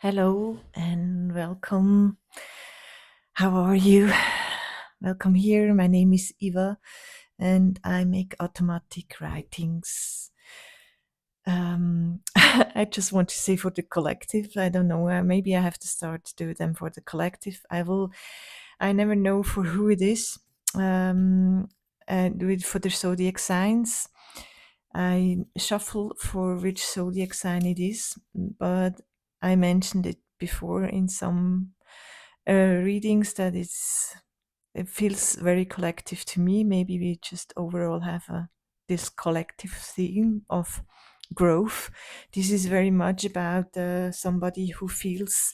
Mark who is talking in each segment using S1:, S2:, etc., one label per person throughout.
S1: Hello and welcome. How are you? Welcome here. My name is Eva and I make automatic writings. I just want to say for the collective, I don't know, maybe I have to start to do them for the collective. I never know for who it is. For the zodiac signs. I shuffle for which zodiac sign it is, but I mentioned it before in some readings that it feels very collective to me. Maybe we just overall have this collective theme of growth. This is very much about somebody who feels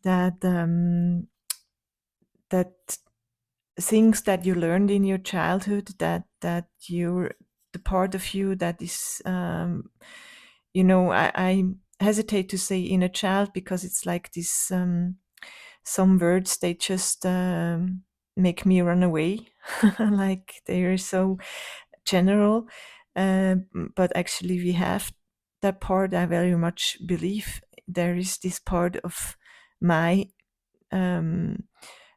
S1: that that things that you learned in your childhood, that you're the part of you that is I hesitate to say inner child because it's like this some words they just make me run away like they're so general, but actually we have that part. I very much believe there is this part of my um,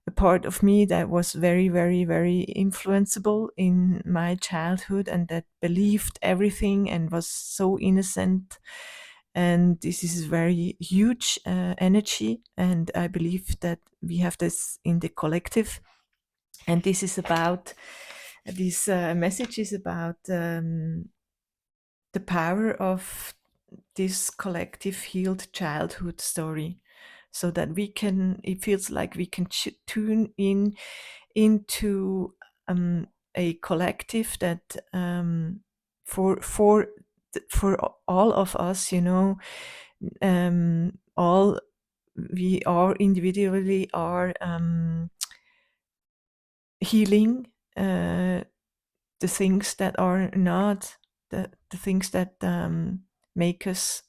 S1: a part of me that was very, very, very influenceable in my childhood and that believed everything and was so innocent. And this is very huge energy. And I believe that we have this in the collective. And this message is about the power of this collective healed childhood story, so that it feels like we can tune in into a collective that for all of us, all we are individually are healing the things that are not the things that make us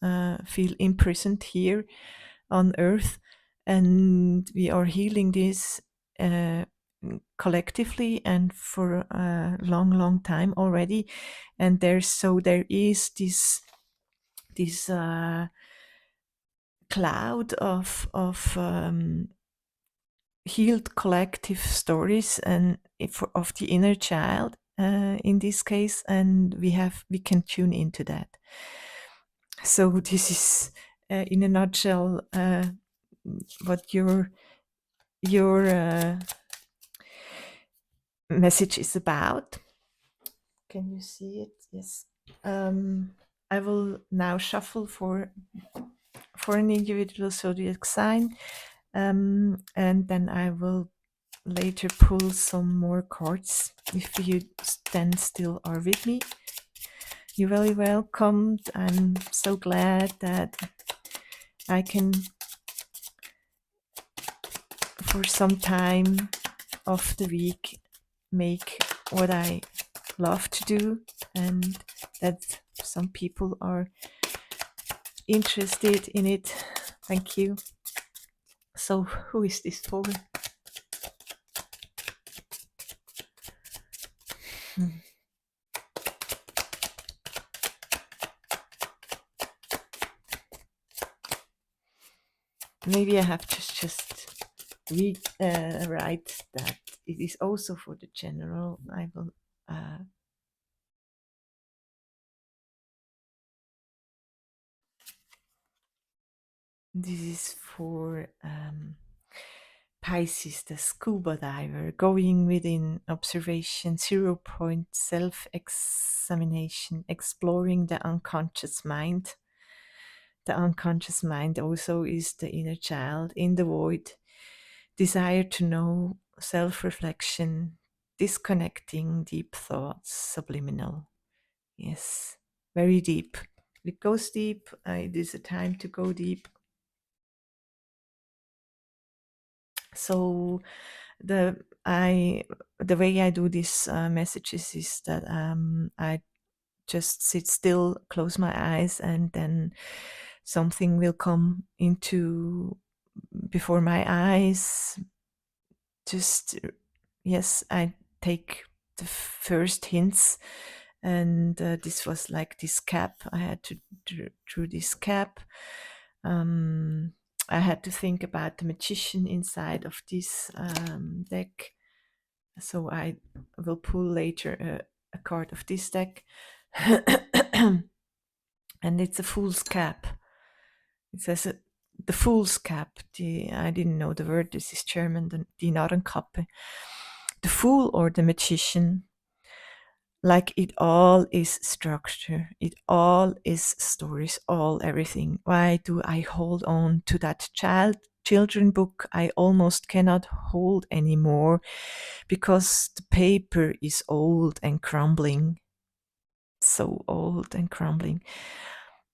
S1: feel imprisoned here on earth, and we are healing this uh, collectively and for a long time already. And there is this cloud of healed collective stories and of the inner child in this case, and we can tune into that. So this is in a nutshell what your message is about. Can you see it? Yes. I will now shuffle for an individual zodiac sign, and then I will later pull some more cards. If you then still are with me, you're very welcomed. I'm so glad that I can, for some time of the week, make what I love to do, and that some people are interested in it. Thank you. So, who is this for? Maybe I have to just write that it is also for the general. I will. This is for Pisces, the scuba diver, going within observation, 0 point self-examination, exploring the unconscious mind. The unconscious mind also is the inner child in the void, desire to know, self-reflection, disconnecting, deep thoughts, subliminal. Yes, very deep. It goes deep. It is a time to go deep. So the way I do these messages is that I just sit still, close my eyes, and then something will come into before my eyes. Just yes, I take the first hints, and this was like this cap. I had to draw this cap. I had to think about the magician inside of this deck. So I will pull later a card of this deck. And it's a fool's cap. It says the fool's cap. I didn't know the word. This is German. Die Narrenkappe. The fool or the magician, like it all is structure, it all is stories, all everything. Why do I hold on to that children book I almost cannot hold anymore because the paper is old and crumbling, so old and crumbling.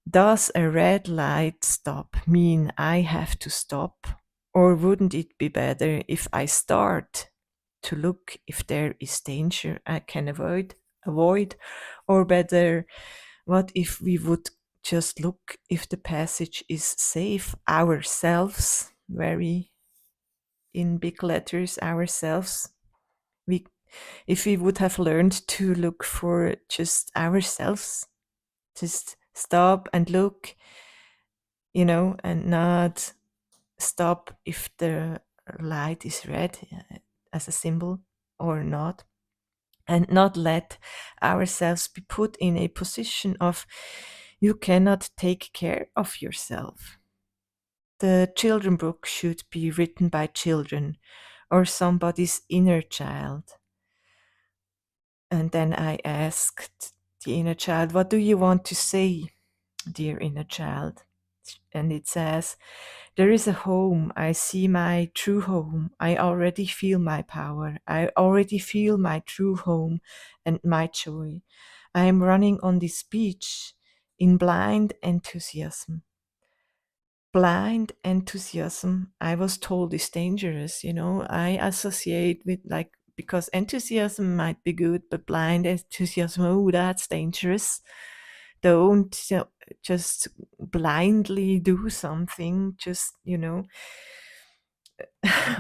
S1: Does a red light stop mean I have to stop, or wouldn't it be better if I start to look if there is danger I can avoid, or better, what if we would just look if the passage is safe ourselves, very in big letters, ourselves. We If we would have learned to look for just ourselves, just stop and look, and not stop if the light is red as a symbol or not, and not let ourselves be put in a position of you cannot take care of yourself. The children book should be written by children or somebody's inner child. And then I asked the inner child, what do you want to say, dear inner child? And it says, there is a home. I see my true home. I already feel my power. I already feel my true home and my joy. I am running on this beach in blind enthusiasm. Blind enthusiasm, I was told, is dangerous. I associate with, like, because enthusiasm might be good, but blind enthusiasm, oh, that's dangerous. Don't just blindly do something, just,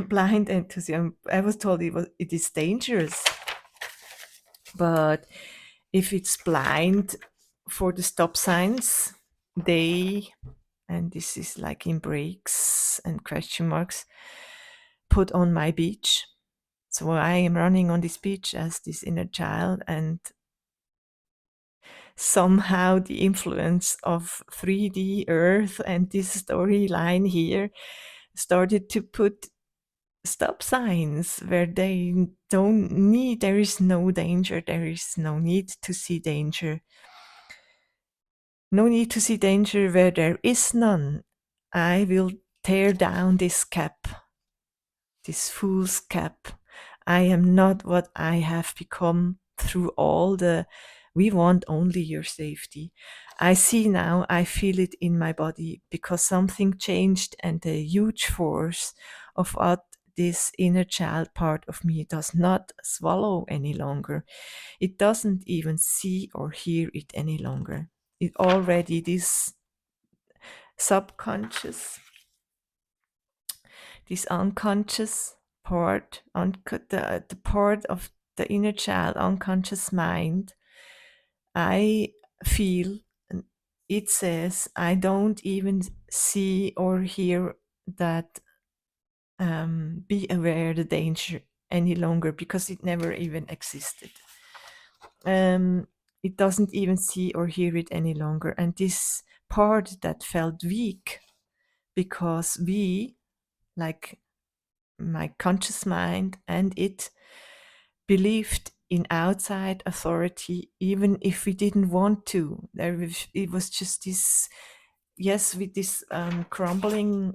S1: blind enthusiasm. I was told it is dangerous. But if it's blind for the stop signs, and this is like in breaks and question marks, put on my beach. So I am running on this beach as this inner child, and somehow the influence of 3D Earth and this storyline here started to put stop signs where they don't need, there is no danger, there is no need to see danger. No need to see danger where there is none. I will tear down this cap, this fool's cap. I am not what I have become through all the we want only your safety. I see now, I feel it in my body because something changed, and the huge force of what this inner child part of me does not swallow any longer. It doesn't even see or hear it any longer. It already, this subconscious, this unconscious part, the part of the inner child, unconscious mind, I feel, it says, I don't even see or hear that, be aware the danger any longer because it never even existed. It doesn't even see or hear it any longer. And this part that felt weak because we, like my conscious mind and it, believed in outside authority, even if we didn't want to. It was just this, yes, with this crumbling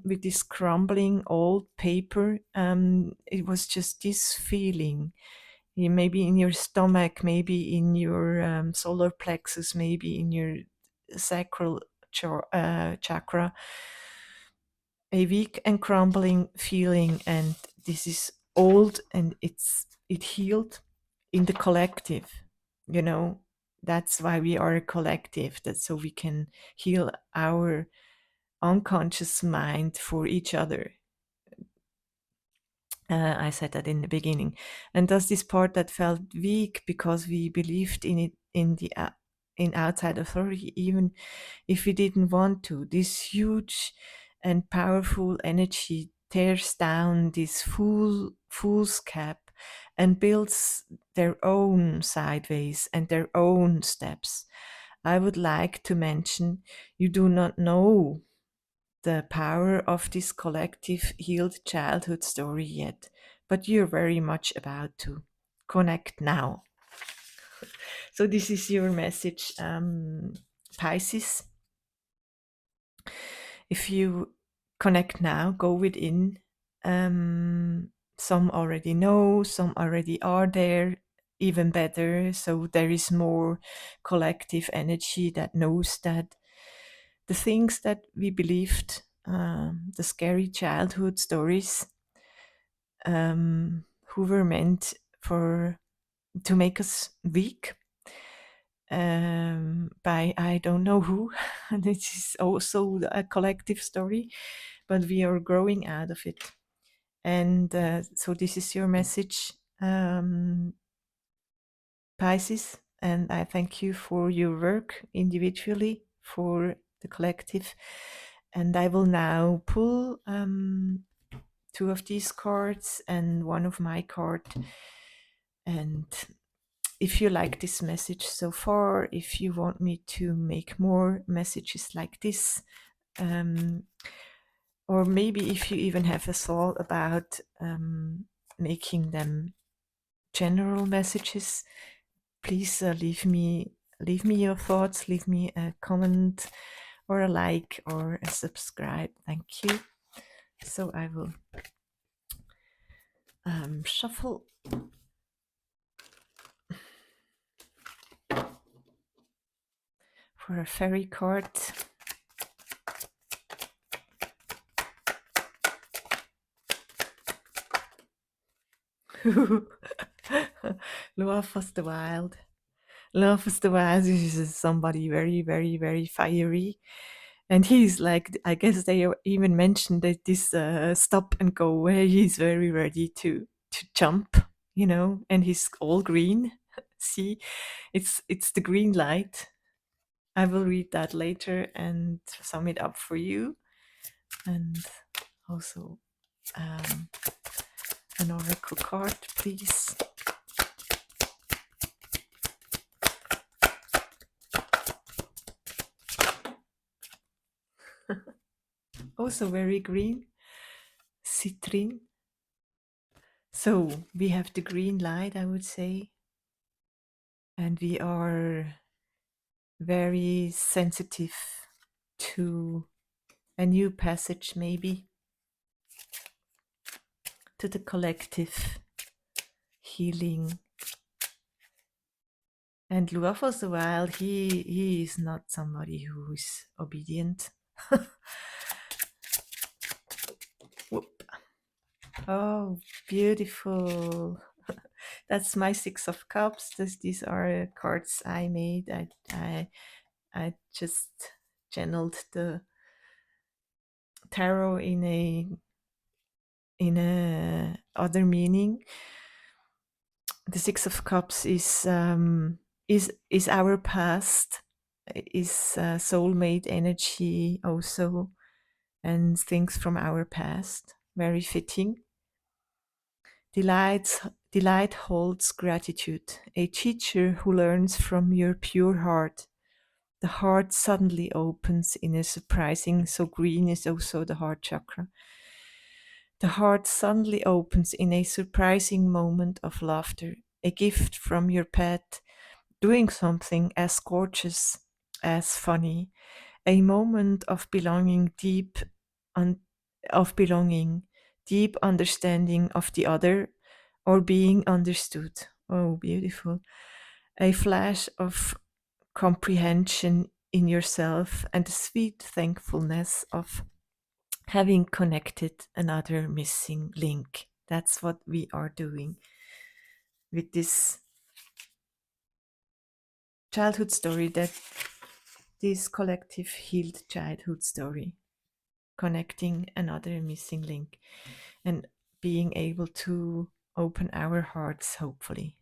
S1: old paper. It was just this feeling, maybe in your stomach, maybe in your solar plexus, maybe in your sacral chakra, a weak and crumbling feeling, and this is old, and it healed in the collective. you know that's why we are a collective, that so we can heal our unconscious mind for each other. I said that in the beginning. And thus this part that felt weak because we believed in it, in outside authority, even if we didn't want to, this huge and powerful energy tears down this fool's cap and builds their own sideways and their own steps. I would like to mention you do not know the power of this collective healed childhood story yet, but you're very much about to connect now. So, this is your message, Pisces. If you connect now, go within. Some already know, some already are there, even better. So there is more collective energy that knows that the things that we believed, the scary childhood stories, who were meant for to make us weak, by I don't know who. This is also a collective story, but we are growing out of it. And so this is your message, Pisces. And I thank you for your work individually, for the collective. And I will now pull two of these cards and one of my card. And if you like this message so far, if you want me to make more messages like this, or maybe if you even have a thought about making them general messages, please leave me your thoughts, leave me a comment or a like or a subscribe. Thank you. So I will shuffle. For a fairy card. Love of the Wild. Love of the Wild is somebody very, very, very fiery. And he's like, I guess they even mentioned that this stop and go where he's very ready to jump, you know, and he's all green. See, it's the green light. I will read that later and sum it up for you. And also an oracle card, please. Also very green, citrine. So we have the green light, I would say, and we are very sensitive to a new passage, maybe to the collective healing. And Love of the Wild, he is not somebody who is obedient. Whoop. Oh, beautiful. That's my Six of Cups. These are cards I made. I just channeled the tarot in a other meaning. The Six of Cups is our past, is soulmate energy also, and things from our past. Very fitting. Delight holds gratitude, a teacher who learns from your pure heart. The heart suddenly opens in a surprising, so green is also the heart chakra. The heart suddenly opens in a surprising moment of laughter, a gift from your pet, doing something as gorgeous, as funny, a moment of belonging, deep understanding of the other, or being understood. Oh, beautiful. A flash of comprehension in yourself and a sweet thankfulness of having connected another missing link. That's what we are doing with this childhood story, that this collective healed childhood story, connecting another missing link and being able to open our hearts, hopefully.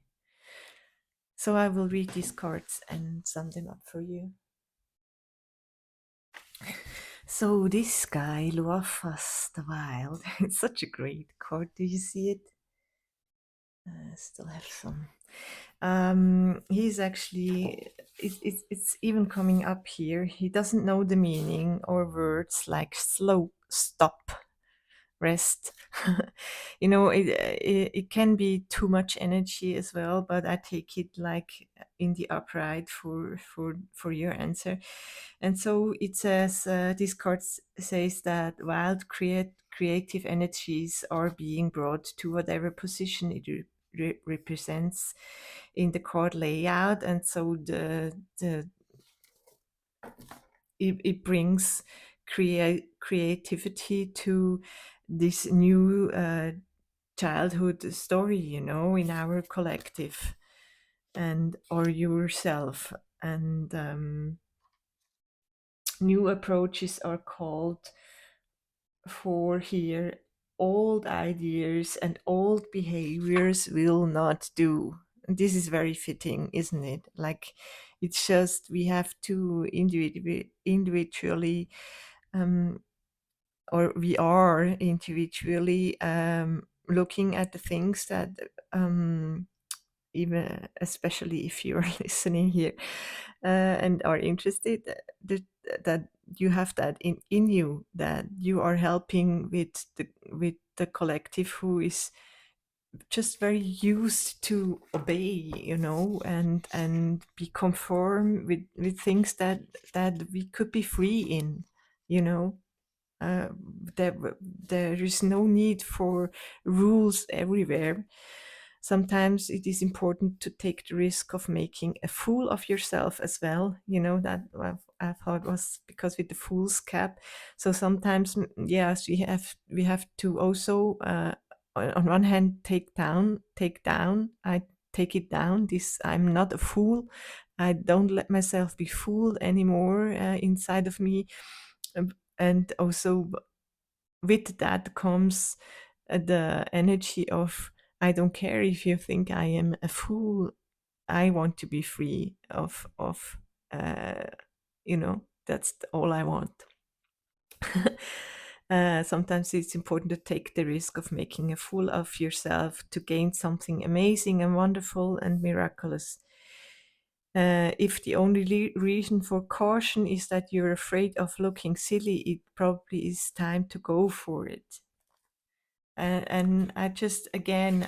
S1: So I will read these cards and sum them up for you. So this guy, Luafas the Wild, it's such a great card. Do you see it? Still have some. He's actually, it's even coming up here. He doesn't know the meaning or words like slow, stop, rest. It can be too much energy as well, but I take it like in the upright for your answer. And so it says, this card says that wild creative energies are being brought to whatever position it represents in the card layout. And so the it brings creativity to this new childhood story, in our collective and or yourself. And new approaches are called for here. Old ideas and old behaviors will not do. This is very fitting, isn't it? Like, it's just we have to individually, um, or we are individually, looking at the things that, even especially if you're listening here, and are interested, that, that you have that in you, that you are helping with the collective who is just very used to obey, and be conform with things that we could be free in, you know uh, there, there is no need for rules everywhere. Sometimes it is important to take the risk of making a fool of yourself as well. That I thought was because with the fool's cap. So sometimes, yes, we have to also, on one hand, take down. I take it down. This, I'm not a fool. I don't let myself be fooled anymore, inside of me. And also with that comes, the energy of, I don't care if you think I am a fool. I want to be free of uh, that's all I want. Sometimes it's important to take the risk of making a fool of yourself to gain something amazing and wonderful and miraculous. If the only reason for caution is that you're afraid of looking silly, it probably is time to go for it. And I just, again,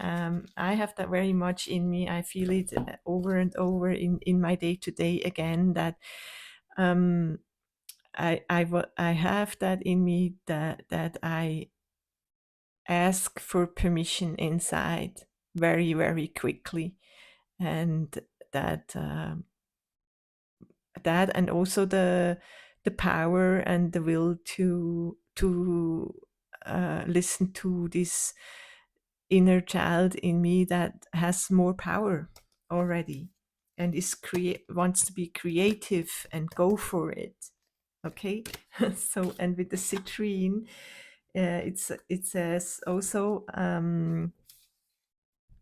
S1: I have that very much in me. I feel it, over and over in my day to day again, that, um, I have that in me, that I ask for permission inside very, very quickly. And that, and also the power and the will to listen to this inner child in me that has more power already, and wants to be creative and go for it. Okay. So, and with the citrine, it says also, um,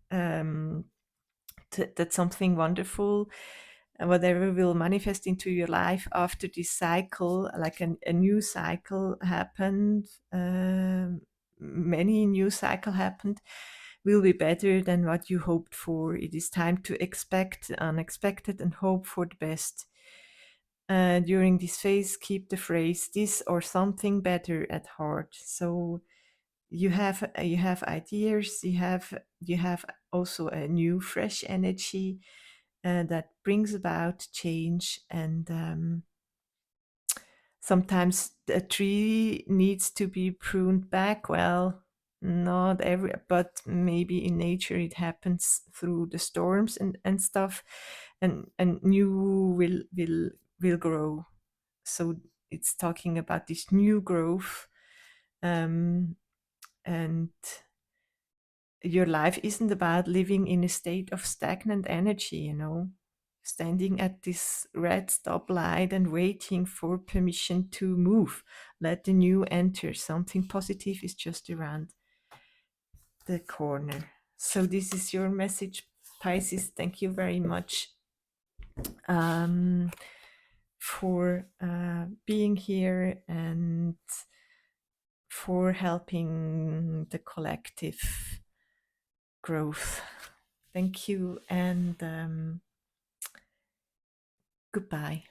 S1: that something wonderful, whatever will manifest into your life after this cycle, like a new cycle happened, many new cycle happened, will be better than what you hoped for. It is time to expect the unexpected and hope for the best. During this phase, keep the phrase "this or something better" at heart. So you have ideas, you have also a new fresh energy, that brings about change. And, sometimes a tree needs to be pruned back. Well, not every, but maybe in nature it happens through the storms and stuff, and new will grow. So it's talking about this new growth. um, and your life isn't about living in a state of stagnant energy, standing at this red stoplight and waiting for permission to move. Let the new enter. Something positive is just around the corner. So, this is your message, Pisces. Thank you very much, um, for being here and for helping the collective growth. Thank you, and goodbye.